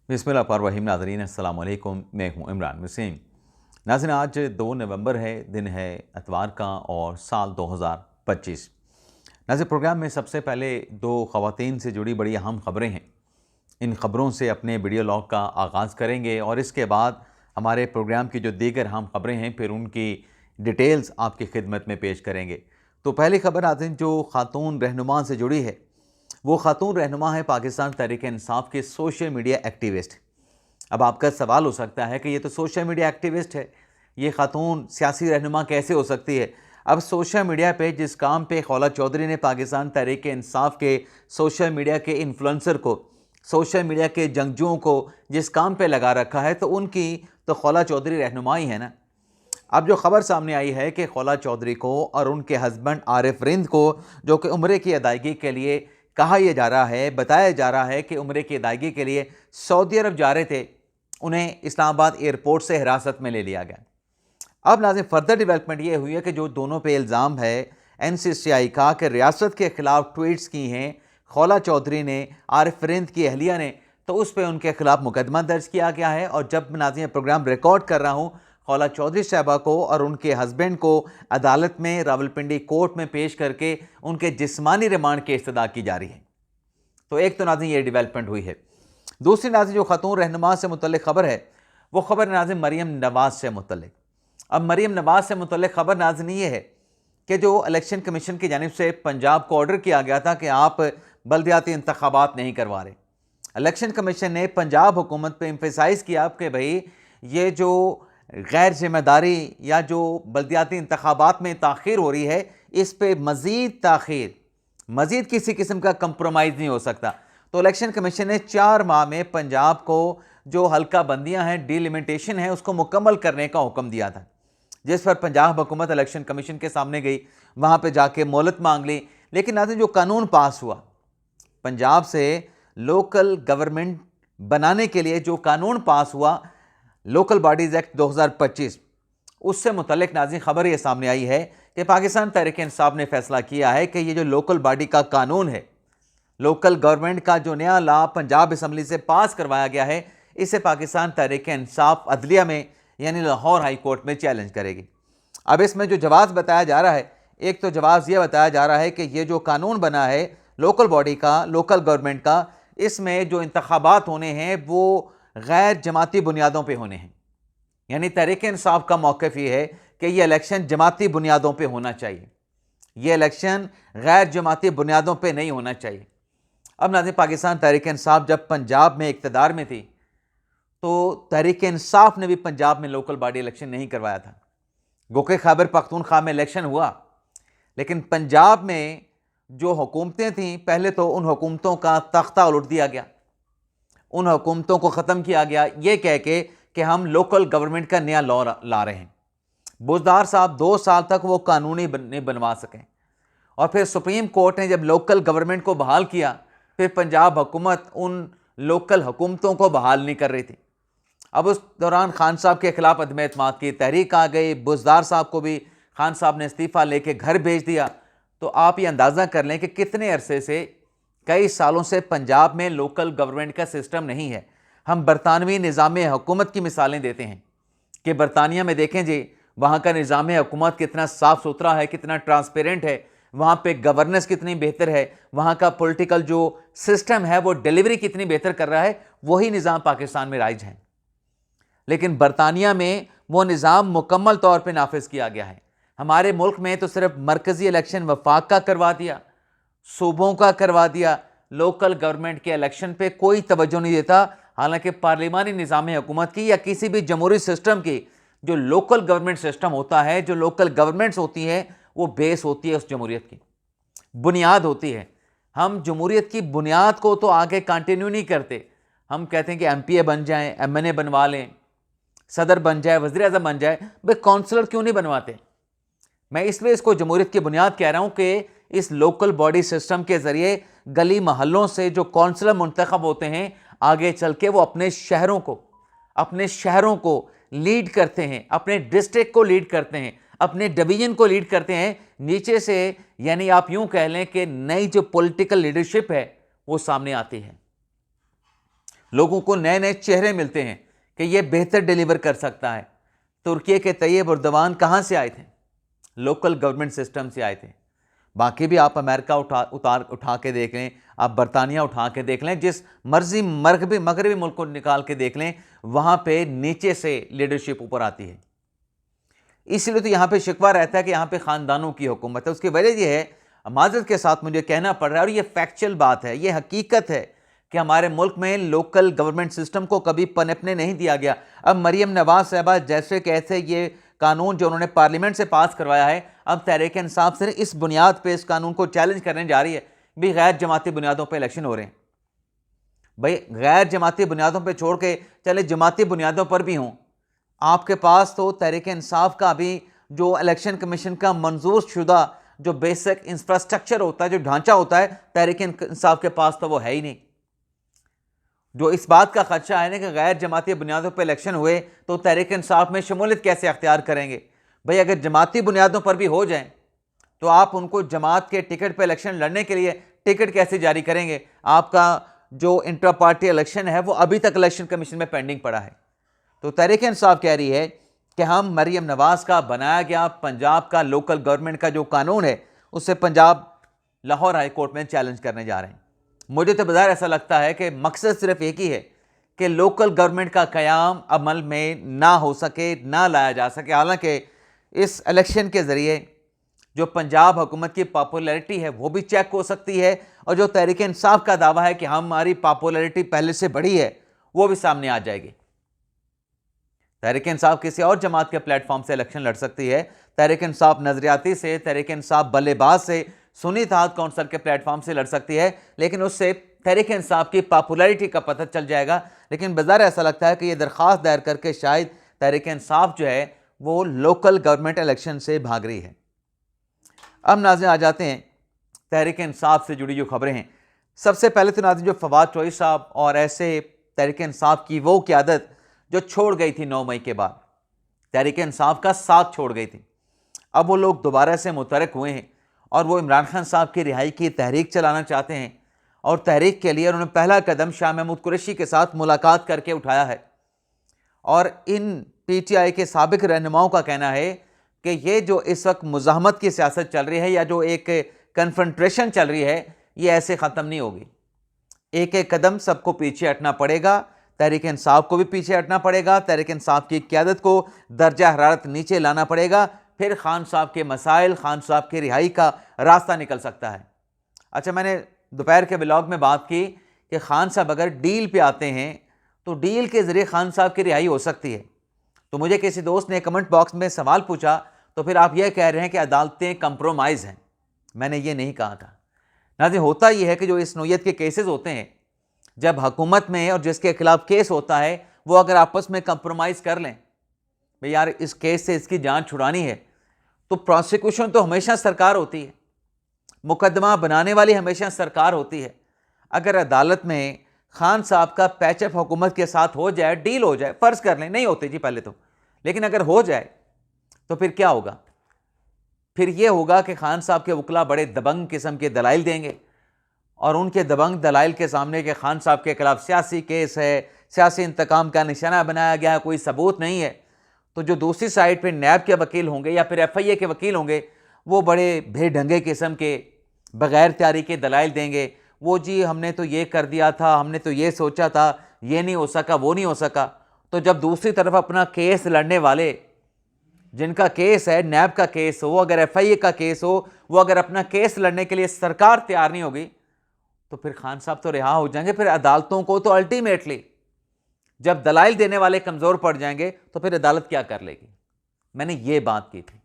बिस्मिल्लाहिर्रहमानिर्रहीम। नाज़रीन अस्सलाम वालेकुम, मैं हूँ इमरान वसीम। नाज़रीन, आज 2 नवंबर है, दिन है इतवार का और साल 2025। नाज़रीन, प्रोग्राम में सबसे पहले 2 ख़वातीन से जुड़ी बड़ी अहम ख़बरें हैं। इन ख़बरों से अपने वीडियो लॉग का आगाज़ करेंगे और इसके बाद हमारे प्रोग्राम की जो दीगर अहम ख़बरें हैं फिर उनकी डिटेल्स आपकी खिदमत में पेश करेंगे। तो पहली ख़बर नाज़रीन जो ख़ातून रहनुमा से जुड़ी है, वो ख़ातून रहनुमा है पाकिस्तान तहरीक-ए-इंसाफ़ के सोशल मीडिया एक्टिविस्ट। अब आपका सवाल हो सकता है कि ये तो सोशल मीडिया एक्टिविस्ट है, ये ख़ातून सियासी रहनुमा कैसे हो सकती है? अब सोशल मीडिया पे जिस काम पे खौला चौधरी ने पाकिस्तान तहरीक-ए-इंसाफ़ के सोशल मीडिया के इन्फ्लुएंसर को, सोशल मीडिया के जंगजुओं को जिस काम पे लगा रखा है, तो उनकी तो खौला चौधरी रहनुमा ही है ना। अब जो खबर सामने आई है कि खौला चौधरी को और उनके हस्बैंड आरिफ रिंद को, जो कि उम्रे की अदायगी के लिए कहा यह जा रहा है, बताया जा रहा है कि उम्रे की अदायगी के लिए सऊदी अरब जा रहे थे, उन्हें इस्लामाबाद एयरपोर्ट से हिरासत में ले लिया गया। अब नाज़रीन फर्दर डेवलपमेंट ये हुई है कि जो दोनों पे इल्ज़ाम है NCCI का कि रियासत के ख़िलाफ़ ट्वीट्स की हैं खौला चौधरी ने, आरिफ रिंद की अहलिया ने, तो उस पर उनके खिलाफ मुकदमा दर्ज किया गया है। और जब नाज़रीन प्रोग्राम रिकॉर्ड कर रहा हूँ, खौला चौधरी साहबा को और उनके हस्बैंड को अदालत में रावलपिंडी कोर्ट में पेश करके उनके जिस्मानी रिमांड की इस्तदा की जा रही है। तो एक तो नाज़रीन ये डेवलपमेंट हुई है। दूसरी नाज़रीन जो ख़ातून रहनुमा से मुतल्लिक़ ख़बर है, वो ख़बर नाज़रीन मरीम नवाज़ से मुतल्लिक़। अब मरीम नवाज़ से मुतल्लिक़ ख़बर नाज़रीन ये है कि जो इलेक्शन कमीशन की जानिब से पंजाब को ऑर्डर किया गया था कि आप बल्दियाती इंतखाबात नहीं करवा रहे, इलेक्शन कमीशन ने पंजाब हुकूमत पे एम्फेसाइज़ किया कि भाई ये जो गैर जिम्मेदारी या जो बल्दियाती इंतखाबात में ताख़ीर हो रही है, इस पर मज़ीद ताख़ीर, मज़ीद किसी किस्म का कंप्रोमाइज़ नहीं हो सकता। तो इलेक्शन कमीशन ने 4 माह में पंजाब को जो हल्का बंदियाँ हैं, डिलिमिटेशन है, उसको मुकम्मल करने का हुक्म दिया था, जिस पर पंजाब हुकूमत इलेक्शन कमीशन के सामने गई, वहाँ पे जाके मोहलत मांग ली। लेकिन नाज़रीन जो कानून पास हुआ, पंजाब से लोकल गवर्नमेंट बनाने के लिए जो कानून पास हुआ, लोकल बॉडीज़ एक्ट 2025, उससे मुतल्लिक़ नाज़रीन ख़बर ये सामने आई है कि पाकिस्तान तहरीक-ए-इंसाफ़ ने फ़ैसला किया है कि ये जो लोकल बॉडी का कानून है, लोकल गवर्नमेंट का जो नया लॉ पंजाब असम्बली से पास करवाया गया है, इसे पाकिस्तान तहरीक-ए-इंसाफ़ अदलिया में यानी लाहौर हाई कोर्ट में चैलेंज करेगी। अब इसमें जो जवाब बताया जा रहा है, एक तो जवाब ये बताया जा रहा है कि ये जो कानून बना है लोकल बॉडी का, लोकल गवर्नमेंट का, इसमें जो इंतखाबात होने हैं वो गैर जमाती बुनियादों पर होने हैं। यानी तहरीक-ए-इंसाफ़ का मौक़िफ़ ये है कि ये इलेक्शन जमाती बुनियादों पर होना चाहिए, ये इलेक्शन गैर जमाती बुनियादों पर नहीं होना चाहिए। अब नाज़रीन पाकिस्तान तहरीक-ए-इंसाफ़ जब पंजाब में इक़्तिदार में थी, तो तहरीक-ए-इंसाफ़ ने भी पंजाब में लोकल बॉडी इलेक्शन नहीं करवाया था। गो के खैबर पख्तूनख्वा में इलेक्शन हुआ, लेकिन पंजाब में जो हुकूमतें थीं, पहले तो उन हुकूमतों का तख्ता उलट दिया गया, उन हुकूमतों को ख़त्म किया गया, ये कह के कि हम लोकल गवर्नमेंट का नया लॉ ला रहे हैं। बुज़दार साहब 2 साल तक वो कानूनी नहीं बनवा सकें, और फिर सुप्रीम कोर्ट ने जब लोकल गवर्नमेंट को बहाल किया, फिर पंजाब हुकूमत उन लोकल हुकूमतों को बहाल नहीं कर रही थी। अब उस दौरान खान साहब के ख़िलाफ़ अदम एतमाद की तहरीक आ गई, बुज़दार साहब को भी खान साहब ने इस्तीफ़ा लेके घर भेज दिया। तो आप ये अंदाज़ा कर लें कि कितने अरसे से, कई सालों से पंजाब में लोकल गवर्नमेंट का सिस्टम नहीं है। हम बरतानवी निज़ाम हुकूमत की मिसालें देते हैं कि बरतानिया में देखें जी, वहाँ का निज़ाम हुकूमत कितना साफ़ सुथरा है, कितना ट्रांसपेरेंट है, वहाँ पे गवर्नेंस कितनी बेहतर है, वहाँ का पॉलिटिकल जो सिस्टम है वो डिलीवरी कितनी बेहतर कर रहा है। वही निज़ाम पाकिस्तान में राइज है, लेकिन बरतानिया में वो निज़ाम मुकम्मल तौर पे नाफिज किया गया है। हमारे मुल्क में तो सिर्फ मरकज़ी इलेक्शन वफाक का करवा दिया, सूबों का करवा दिया, लोकल गवर्नमेंट के इलेक्शन पे कोई तवज्जो नहीं देता। हालांकि पार्लिमानी निज़ाम हुकूमत की या किसी भी जमहूरी सिस्टम की जो लोकल गवर्नमेंट सिस्टम होता है, जो लोकल गवर्नमेंट्स होती हैं, वो बेस होती है उस जमहूरियत की, बुनियाद होती है। हम जमहूरियत की बुनियाद को तो आगे कंटिन्यू नहीं करते। हम कहते हैं कि MPA बन जाएं, MNA बनवा लें, सदर बन जाए, वज़ीर आज़म बन जाए, भाई काउंसलर क्यों नहीं बनवाते? मैं इसलिए इसको जमहूरियत की बुनियाद कह रहा हूँ कि इस लोकल बॉडी सिस्टम के ज़रिए गली महलों से जो काउंसलर मुंतखब होते हैं, आगे चल के वो अपने शहरों को लीड करते हैं, अपने डिस्ट्रिक्ट को लीड करते हैं, अपने डिवीजन को लीड करते हैं नीचे से। यानी आप यूं कह लें कि नई जो पॉलिटिकल लीडरशिप है वो सामने आती है। लोगों को नए नए चेहरे मिलते हैं कि ये बेहतर डिलीवर कर सकता है। तुर्की के तैयब एर्दोगान कहाँ से आए थे? लोकल गवर्नमेंट सिस्टम से आए थे। बाकी भी आप अमेरिका उठा के देख लें, आप बरतानिया उठा के देख लें, जिस मर्जी मगरबी मुल्क को निकाल के देख लें, वहाँ पे नीचे से लीडरशिप ऊपर आती है। इसलिए तो यहाँ पे शिकवा रहता है कि यहाँ पे ख़ानदानों की हुकूमत है। उसकी वजह यह है, माजरत के साथ मुझे कहना पड़ रहा है, और ये फैक्चुअल बात है, ये हकीकत है कि हमारे मुल्क में लोकल गवर्नमेंट सिस्टम को कभी पनपने नहीं दिया गया। अब मरियम नवाज साहबा जैसे कहते ये कानून जो उन्होंने पार्लियामेंट से पास करवाया है, अब तहरीक इंसाफ से इस बुनियाद पे इस कानून को चैलेंज करने जा रही है भी गैर जमाती बुनियादों पे इलेक्शन हो रहे हैं। भाई गैर जमाती बुनियादों पे छोड़ के चले जमाती बुनियादों पर भी हों। आपके पास तो तहरीक इंसाफ का भी जो इलेक्शन कमीशन का मंजूर शुदा जो बेसिक इंफ्रास्ट्रक्चर होता है, जो ढांचा होता है, तहरीक इंसाफ के पास तो वो है ही नहीं। जो इस बात का खदशा है ना कि गैर जमाती बुनियादों पर इलेक्शन हुए तो तहरीक इंसाफ में शमूलियत कैसे अख्तियार करेंगे? भाई अगर जमाती बुनियादों पर भी हो जाए तो आप उनको जमात के टिकट पर इलेक्शन लड़ने के लिए टिकट कैसे जारी करेंगे? आपका जो इंटर पार्टी इलेक्शन है वो अभी तक इलेक्शन कमीशन में पेंडिंग पड़ा है। तो तहरीक इंसाफ कह रही है कि हम मरियम नवाज का बनाया गया पंजाब का लोकल गवर्नमेंट का जो कानून है उससे पंजाब लाहौर हाई कोर्ट में चैलेंज करने जा रहे हैं। मुझे तो बाज़ाहिर ऐसा लगता है कि मकसद सिर्फ एक ही है कि लोकल गवर्नमेंट का क़याम अमल में ना हो सके, ना लाया जा सके। हालांकि इस इलेक्शन के ज़रिए जो पंजाब हुकूमत की पॉपुलैरिटी है वो भी चेक हो सकती है, और जो तहरीक इंसाफ का दावा है कि हमारी पॉपुलैरिटी पहले से बढ़ी है वो भी सामने आ जाएगी। तहरीक इंसाफ किसी और जमात के प्लेटफॉर्म से इलेक्शन लड़ सकती है। तहरीक इंसाफ नजरियाती से, तहरीक इंसाफ बल्लेबाज से, सुन्नी इत्तेहाद कौंसिल के प्लेटफॉर्म से लड़ सकती है, लेकिन उससे तहरीक इंसाफ की पॉपुलैरिटी का पता चल जाएगा। लेकिन बाज़ाहिर ऐसा लगता है कि ये दरख्वास्त दायर करके शायद तहरीक इंसाफ जो है वो लोकल गवर्नमेंट इलेक्शन से भाग रही है। अब नाज़रीन आ जाते हैं तहरीक इंसाफ से जुड़ी जो खबरें हैं। सबसे पहले तो नाज़रीन जो फवाद चौधरी साहब और ऐसे तहरीक इंसाफ की वो क़यादत जो छोड़ गई थी 9 मई के बाद, तहरीक इंसाफ का साथ छोड़ गई थी, अब वो लोग दोबारा से मुतहरिक हुए हैं और वो इमरान खान साहब की रिहाई की तहरीक चलाना चाहते हैं। और तहरीक के लिए उन्होंने पहला कदम शाह महमूद कुरैशी के साथ मुलाकात करके उठाया है। और इन PTI के साबिक रहनुमाओं का कहना है कि ये जो इस वक्त मुज़ाहमत की सियासत चल रही है या जो एक कन्फ्रंट्रेशन चल रही है ये ऐसे ख़त्म नहीं होगी। एक एक कदम सबको पीछे हटना पड़ेगा, तहरीक इंसाफ को भी पीछे हटना पड़ेगा, तहरीक इंसाफ की क़यादत को दर्जा हरारत नीचे लाना पड़ेगा, फिर खान साहब के मसाइल, खान साहब की रिहाई का रास्ता निकल सकता है। अच्छा, मैंने दोपहर के ब्लॉग में बात की कि खान साहब अगर डील पे आते हैं तो डील के ज़रिए खान साहब की रिहाई हो सकती है। तो मुझे किसी दोस्त ने कमेंट बॉक्स में सवाल पूछा, तो फिर आप यह कह रहे हैं कि अदालतें कंप्रोमाइज़ हैं। मैंने ये नहीं कहा था नाज़रीन। होता यह है कि जो इस नौयत के केसेस होते हैं, जब हुकूमत में और जिसके खिलाफ केस होता है वो अगर आपस में कंप्रोमाइज़ कर लें, भाई यार इस केस से इसकी जान छुड़ानी है, तो प्रोसिक्यूशन तो हमेशा सरकार होती है, मुकदमा बनाने वाली हमेशा सरकार होती है। अगर अदालत में खान साहब का पैचअप हुकूमत के साथ हो जाए, डील हो जाए, फ़र्ज़ कर लें नहीं होती जी पहले तो, लेकिन अगर हो जाए तो फिर क्या होगा? फिर ये होगा कि खान साहब के वकला बड़े दबंग किस्म के दलाइल देंगे और उनके दबंग दलाइल के सामने के खान साहब के खिलाफ सियासी केस है, सियासी इंतकाम का निशाना बनाया गया है, कोई सबूत नहीं है, तो जो दूसरी साइड पे नैब के वकील होंगे या फिर FIA के वकील होंगे वो बड़े बेढंगे किस्म के बग़ैर तैयारी के दलाइल देंगे। वो जी हमने तो ये कर दिया था, हमने तो ये सोचा था, ये नहीं हो सका, वो नहीं हो सका। तो जब दूसरी तरफ अपना केस लड़ने वाले, जिनका केस है नैब का केस हो, अगर FIA का केस हो, वो अगर अपना केस लड़ने के लिए सरकार तैयार नहीं होगी तो फिर खान साहब तो रिहा हो जाएंगे। फिर अदालतों को तो अल्टीमेटली जब दलाइल देने वाले कमज़ोर पड़ जाएंगे तो फिर अदालत क्या कर लेगी? मैंने ये बात की थी।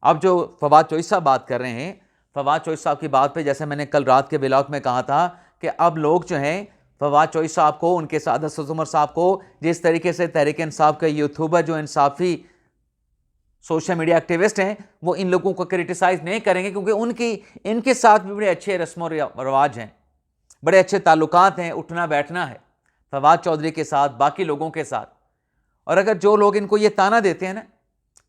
अब जो फवाद चौधरी साहब बात कर रहे हैं, फवाद चौधरी साहब की बात पे जैसे मैंने कल रात के ब्लॉग में कहा था कि अब लोग जो हैं फवाद चौधरी साहब को, उनके साथ असद उमर साहब को, जिस तरीके से तहरीक इंसाफ के यूट्यूबर जो इंसाफी सोशल मीडिया एक्टिविस्ट हैं, वो इन लोगों को क्रिटिसाइज़ नहीं करेंगे क्योंकि इनके साथ भी बड़े अच्छे रस्म रवाज हैं, बड़े अच्छे ताल्लुकात हैं, उठना बैठना है फवाद चौधरी के साथ, बाकी लोगों के साथ। और अगर जो लोग इनको ये ताना देते हैं ना,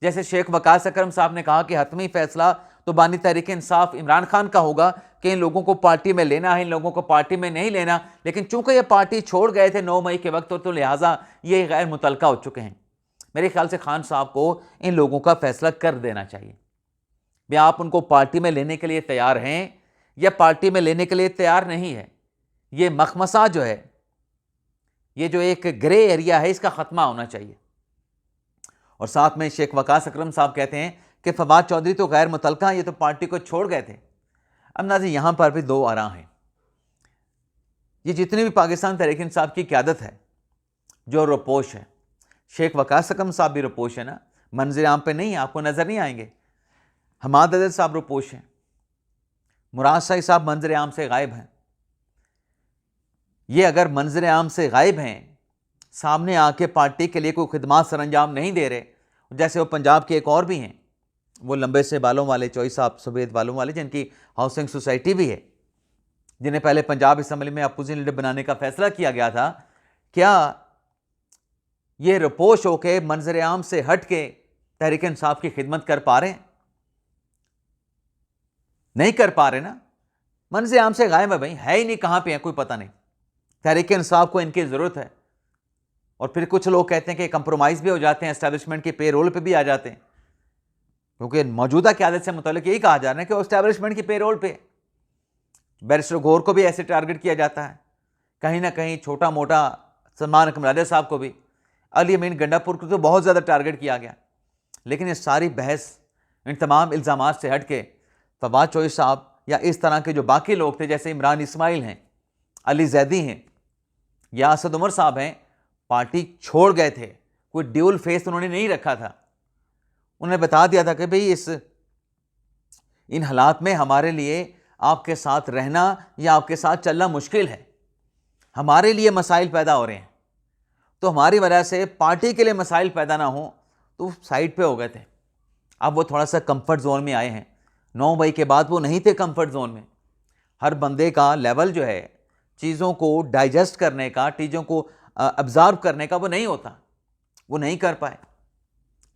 जैसे शेख वकास अकरम साहब ने कहा कि हतमी फैसला तो बानी तहरीक इंसाफ इमरान खान का होगा कि इन लोगों को पार्टी में लेना है, इन लोगों को पार्टी में नहीं लेना, लेकिन चूंकि ये पार्टी छोड़ गए थे 9 मई के वक्त, तो लिहाजा ये गैर मुतलका हो चुके हैं। मेरे ख्याल से खान साहब को इन लोगों का फैसला कर देना चाहिए। भाई आप उनको पार्टी में लेने के लिए तैयार हैं या पार्टी में लेने के लिए तैयार नहीं है। ये मखमसा जो है, ये जो एक ग्रे एरिया है, इसका खत्मा होना चाहिए। और साथ में शेख वकास अकरम साहब कहते हैं कि फवाद चौधरी तो गैर मुतलका, ये तो पार्टी को छोड़ गए थे। अब नाज़रीन यहां पर भी दो आरा हैं। ये जितनी भी पाकिस्तान तहरीक इंसाफ की क़यादत है जो रोपोश है, शेख वकास अकरम साहब भी रोपोश है ना, मंजर आम पे नहीं है, आपको नजर नहीं आएंगे। हमाद अदल साहब रोपोश हैं, मुराद शाही साहब मंजर आम से गायब हैं। ये अगर मंजर आम से गायब हैं, सामने आके पार्टी के लिए कोई खिदमात सरंजाम नहीं दे रहे, जैसे वो पंजाब के एक और भी हैं, वो लंबे से बालों वाले चौई साहब, सफ़ेद बालों वाले, जिनकी हाउसिंग सोसाइटी भी है, जिन्हें पहले पंजाब असम्बली में अपोजिशन लीडर बनाने का फैसला किया गया था, क्या ये रपोश होके मंजर आम से हट के तहरीक इंसाफ की खिदमत कर पा रहे हैं? नहीं कर पा रहे ना। मंजर आम से गायब है भाई, है ही नहीं, कहां पे है कोई पता नहीं। तहरीक इंसाफ को इनकी जरूरत है। और फिर कुछ लोग कहते हैं कि कंप्रोमाइज भी हो जाते हैं, एस्टैब्लिशमेंट के पेरोल पे भी आ जाते हैं, क्योंकि मौजूदा क़यादत से मुताल्लिक यही कहा जा रहा है कि एस्टैब्लिशमेंट की पेरोल पे। बैरिस्टर गौर को भी ऐसे टारगेट किया जाता है, कहीं ना कहीं छोटा मोटा सलमान अकमराजा साहब को भी, अली अमीन गंडापुर को तो बहुत ज़्यादा टारगेट किया गया। लेकिन ये सारी बहस इन तमाम इल्ज़ामात से हट के फवाद चौधरी साहब या इस तरह के जो बाकी लोग थे, जैसे इमरान इस्माइल हैं, अली जैदी हैं या असद उमर साहब हैं, पार्टी छोड़ गए थे। कोई ड्यूल फेस उन्होंने नहीं रखा था। उन्होंने बता दिया था कि भाई इन हालात में हमारे लिए आपके साथ रहना या आपके साथ चलना मुश्किल है, हमारे लिए मसाइल पैदा हो रहे हैं, तो हमारी वजह से पार्टी के लिए मसाइल पैदा ना हो, तो साइड पे हो गए थे। अब वो थोड़ा सा कंफर्ट जोन में आए हैं। 9 मई के बाद वो नहीं थे कंफर्ट जोन में। हर बंदे का लेवल जो है चीज़ों को डाइजेस्ट करने का, चीज़ों को ऑब्जर्व करने का, वो नहीं होता, वो नहीं कर पाए।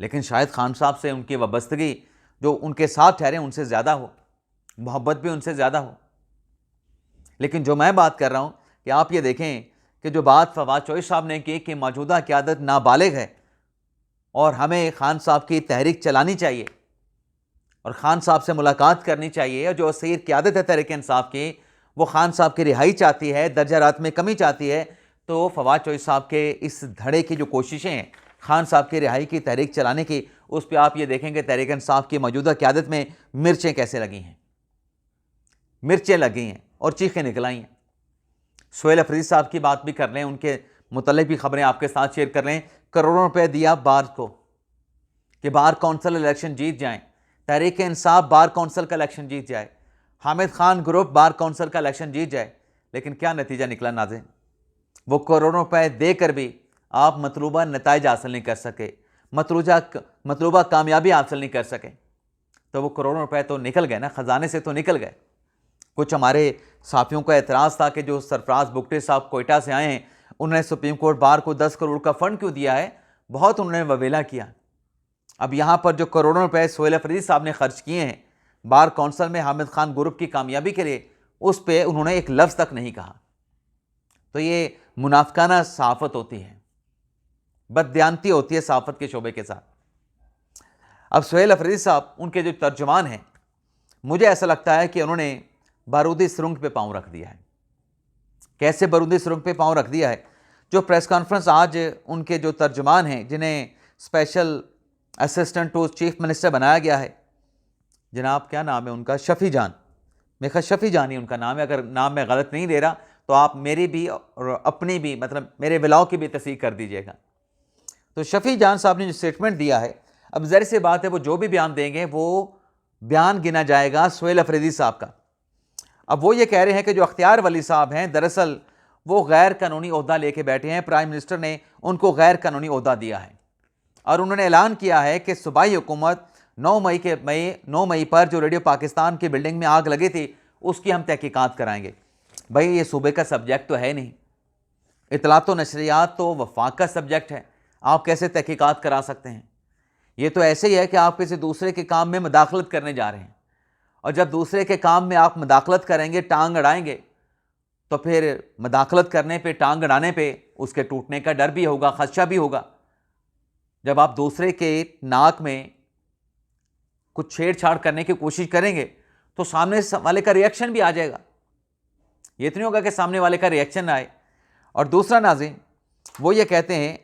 लेकिन शायद खान साहब से उनकी वाबस्तगी जो उनके साथ ठहरे उनसे ज़्यादा हो, मोहब्बत भी उनसे ज़्यादा हो। लेकिन जो मैं बात कर रहा हूँ कि आप ये देखें कि जो बात फवाद चौधरी साहब ने की कि मौजूदा क़यादत नाबालिग है और हमें खान साहब की तहरीक चलानी चाहिए और ख़ान साहब से मुलाकात करनी चाहिए, और जो असीर क़यादत है तहरीक इंसाफ की, वो खान साहब की रिहाई चाहती है, दर्जारात में कमी चाहती है, तो फवाद चौधरी साहब के इस धड़े की जो कोशिशें हैं खान साहब की रिहाई की तहरीक चलाने की, उस पर आप ये देखेंगे तहरीक इंसाफ की मौजूदा क़यादत में मिर्चें कैसे लगी हैं, मिर्चें लगी हैं और चीखें निकल आई हैं। सोहेल अफरीदी साहब की बात भी कर लें, उनके मुतल्लिक भी खबरें आपके साथ शेयर कर लें। करोड़ों रुपए दिया बार को कि बार कौंसिल इलेक्शन जीत जाएं, तहरीक इंसाफ बार कौंसिल का इलेक्शन जीत जाए, Hamid Khan group bar council का इलेक्शन जीत जाए। लेकिन क्या नतीजा निकला नाज़रीन? वो करोड़ों रुपए देकर भी आप मतलूबा नताइज हासिल नहीं कर सके, मतलूबा कामयाबी हासिल नहीं कर सके। तो वो करोड़ों रुपए तो निकल गए ना, ख़जाने से तो निकल गए। कुछ हमारे साथियों का एतराज़ था कि जो सरफराज बुगटी साहब कोयटा से आए हैं, उन्होंने सुप्रीम कोर्ट बार को 10 करोड़ का फ़ंड क्यों दिया है, बहुत उन्होंने ववेला किया। अब यहाँ पर जो करोड़ों रुपए सोहेल अफरीदी साहब ने खर्च किए हैं बार कौंसिल में हामिद खान ग्रुप की कामयाबी के लिए, उस पर उन्होंने एक लफ्ज़ तक नहीं कहा। तो ये मुनाफिकाना सहाफ़त होती है, बददियानती होती है सहाफ़त के शोबे के साथ। अब सोहेल अफरीदी साहब, उनके जो तर्जुमान हैं, मुझे ऐसा लगता है कि उन्होंने बारूदी सुरंग पे पाँव रख दिया है। कैसे बारूदी सुरंग पे पाँव रख दिया है? जो प्रेस कॉन्फ्रेंस आज उनके जो तर्जुमान हैं, जिन्हें special assistant to chief minister बनाया गया है, जनाब क्या नाम है उनका, शफ़ी जान, मेरे ख्याल शफ़ी जान ही उनका नाम है, अगर नाम मैं गलत नहीं दे रहा तो आप मेरी भी और अपनी भी, मतलब मेरे विलाव की भी तस्दीक कर दीजिएगा। तो शफ़ी जान साहब ने जो स्टेटमेंट दिया है, अब ज़ाहिर सी बात है वो जो भी बयान देंगे वो बयान गिना जाएगा सोहेल अफरीदी साहब का। अब वो ये कह रहे हैं कि जो अख्तियार वली साहब हैं, दरअसल वो गैर कानूनी ओहदा लेके बैठे हैं, प्राइम मिनिस्टर ने उनको गैर कानूनी ओहदा दिया है और उन्होंने ऐलान किया है कि सूबाई हुकूमत 9 मई पर जो रेडियो पाकिस्तान की बिल्डिंग में आग लगी थी उसकी हम तहकीकात कराएंगे। भाई ये सूबे का सब्जेक्ट तो है नहीं, इतलात व नशरियात तो वफाक का सब्जेक्ट है, आप कैसे तहकीकात करा सकते हैं? ये तो ऐसे ही है कि आप किसी दूसरे के काम में मुदाखलत करने जा रहे हैं। और जब दूसरे के काम में आप मदाखलत करेंगे, टांग अड़ाएंगे, तो फिर मदाखलत करने पे, टांग अड़ाने पे उसके टूटने का डर भी होगा, खदशा भी होगा। जब आप दूसरे के नाक में कुछ छेड़छाड़ करने की कोशिश करेंगे तो सामने वाले का रिएक्शन भी आ जाएगा। ये तो नहीं होगा कि सामने वाले का रिएक्शन ना आए। और दूसरा नाज़रीन, वो ये कहते हैं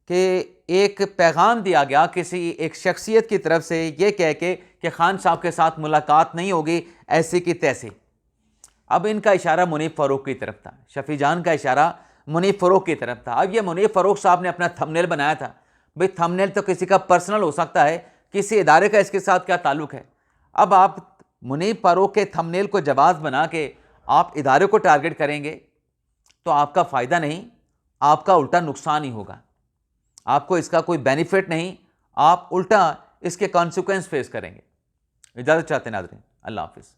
कि एक पैगाम दिया गया किसी एक शख्सियत की तरफ से, ये कह के कि खान साहब के साथ मुलाकात नहीं होगी ऐसे की तैसे। अब इनका इशारा मुनीफ फ़ारूक की तरफ था, शफ़ी जान का इशारा मुनीफ फ़ारूक की तरफ था। अब ये मुनीफ फ़ारूक साहब ने अपना थंबनेल बनाया था। भाई थंबनेल तो किसी का पर्सनल हो सकता है, किसी इदारे का इसके साथ क्या ताल्लुक़ है। अब आप मुनीफ फ़ारूक के थंबनेल को जवाब बना के आप इदारे को टारगेट करेंगे तो आपका फ़ायदा नहीं, आपका उल्टा नुकसान ही होगा। आपको इसका कोई बेनिफिट नहीं, आप उल्टा इसके कॉन्सिक्वेंस फेस करेंगे। इजाज़त चाहते हैं नाज़रीन, अल्लाह हाफ़िज़।